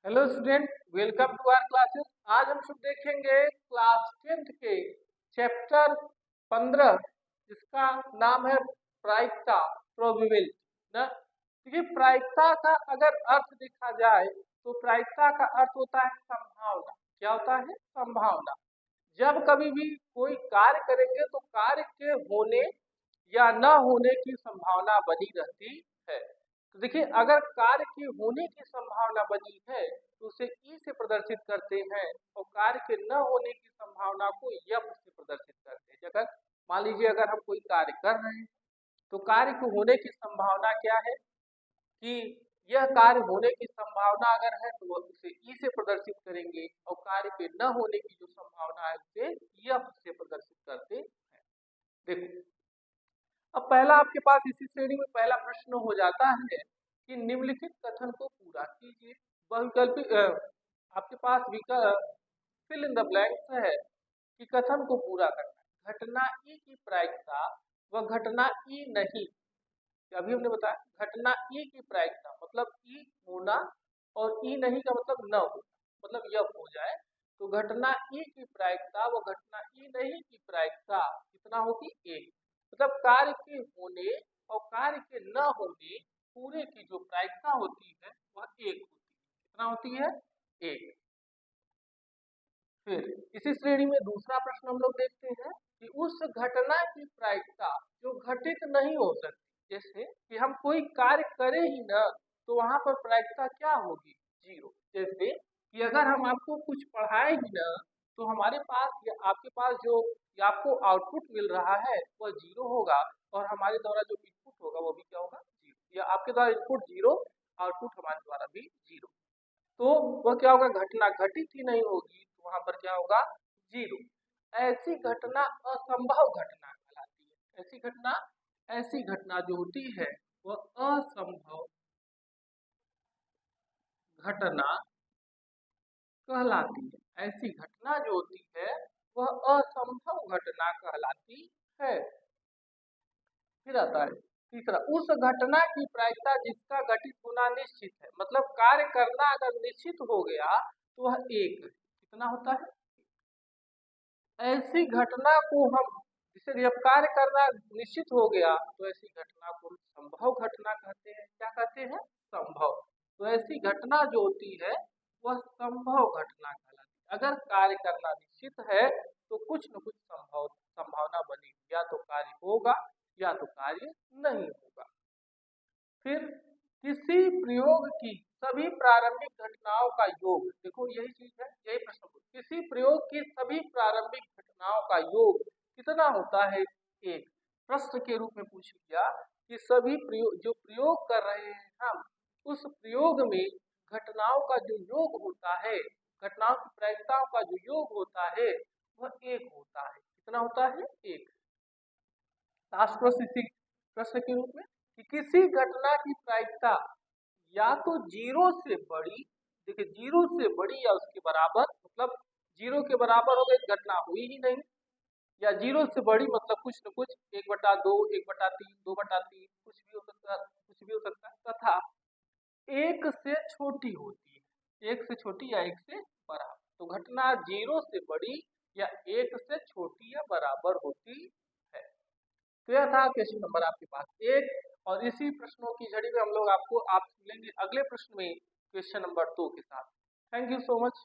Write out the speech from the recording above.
Hello student, welcome to our classes. आज हम सब देखेंगे क्लास 10th के चैप्टर 15 जिसका नाम है प्रायिकता, प्रोबेबिलिटी ना। देखिए, प्रायिकता का अगर अर्थ देखा जाए तो प्रायिकता का अर्थ होता है संभावना। क्या होता है? संभावना। जब कभी भी कोई कार्य करेंगे तो कार्य के होने या न होने की संभावना बनी रहती है। तो देखिए, अगर कार्य के होने की संभावना बनी है तो उसे ई से प्रदर्शित करते हैं और कार्य के न होने की संभावना को यफ से प्रदर्शित करते हैं। अगर मान लीजिए अगर हम कोई कार्य कर रहे हैं तो कार्य के होने की संभावना क्या है कि यह कार्य होने की संभावना अगर है तो वह उसे ई से प्रदर्शित करेंगे और कार्य के न होने की जो संभावना है उसे यफ से प्रदर्शित करते हैं। देखो, अब पहला आपके पास इसी श्रेणी में पहला प्रश्न हो जाता है कि निम्नलिखित कथन को पूरा कीजिए। बहुविकल्पी आपके पास फिल इन द ब्लैंक्स है कि कथन को पूरा करना है। घटना ई की प्रायिकता व घटना ई नहीं, अभी हमने बताया घटना ई की प्रायिकता मतलब ई होना और ई नहीं का मतलब न होना, मतलब यह हो जाए तो घटना ई की प्रायिकता व घटना ई नहीं की प्रायिकता कितना होगी? एक। मतलब कार्य के होने और कार्य के न होने पूरे की जो प्रायिकता होती है वह एक होती है। कितना होती है? एक। फिर इसी श्रेणी में दूसरा प्रश्न हम लोग देखते हैं कि उस घटना की प्रायिकता जो घटित नहीं हो सकती, जैसे कि हम कोई कार्य करें ही ना तो वहां पर प्रायिकता क्या होगी? जीरो। जैसे कि अगर हम आपको कुछ पढ़ाए ही ना तो हमारे पास या आपके पास जो या आपको आउटपुट मिल रहा है वह जीरो होगा और हमारे द्वारा जो इनपुट होगा वो भी क्या होगा? जीरो। या आपके द्वारा इनपुट जीरो, आउटपुट हमारे द्वारा भी जीरो, तो वह क्या होगा? घटना घटित ही नहीं होगी तो वहां पर क्या होगा? जीरो। ऐसी घटना असंभव घटना कहलाती है। ऐसी घटना जो होती है वह असंभव घटना कहलाती है। ऐसी घटना जो होती है वह असंभव घटना कहलाती है। फिर आता है तीसरा, उस घटना की प्रायिकता जिसका घटित होना निश्चित है। मतलब कार्य करना अगर निश्चित हो गया तो वह एक है। कितना होता है? ऐसी घटना को हम जिसे जब कार्य करना निश्चित हो गया तो ऐसी घटना को हम संभव घटना कहते हैं। क्या कहते हैं? संभव। तो ऐसी घटना जो होती है वह संभव घटना कहलाती है। अगर कार्य करना निश्चित है तो कुछ न कुछ संभावना बनेगी, या तो कार्य होगा या तो कार्य नहीं होगा। फिर किसी प्रयोग की सभी प्रारंभिक घटनाओं का योग, देखो यही चीज है, यही प्रश्न। किसी प्रयोग की सभी प्रारंभिक घटनाओं का योग कितना होता है? एक। प्रश्न के रूप में पूछ लिया कि सभी जो प्रयोग कर रहे हैं हम, उस प्रयोग में घटनाओं का जो योग होता है, घटनाओं की प्रायिकताओं का जो योग होता है वह एक होता है। कितना होता है? एक। लास्ट प्रश्न इसी प्रश्न के रूप में कि किसी घटना की प्रायिकता या तो जीरो से बड़ी, देखिए जीरो से बड़ी या उसके बराबर, मतलब जीरो के बराबर हो गई घटना हुई ही नहीं, या जीरो से बड़ी मतलब कुछ न कुछ 1/2, 1/3, 2/3 कुछ भी हो सकता है, कुछ भी हो सकता है, तथा एक से छोटी होती है। एक से छोटी या एक से बराबर। तो घटना जीरो से बड़ी या एक से छोटी या बराबर होती है। तो यह था क्वेश्चन नंबर आपके पास एक। और इसी प्रश्नों की झड़ी में हम लोग आप मिलेंगे अगले प्रश्न में क्वेश्चन नंबर 2 के साथ। Thank you so much.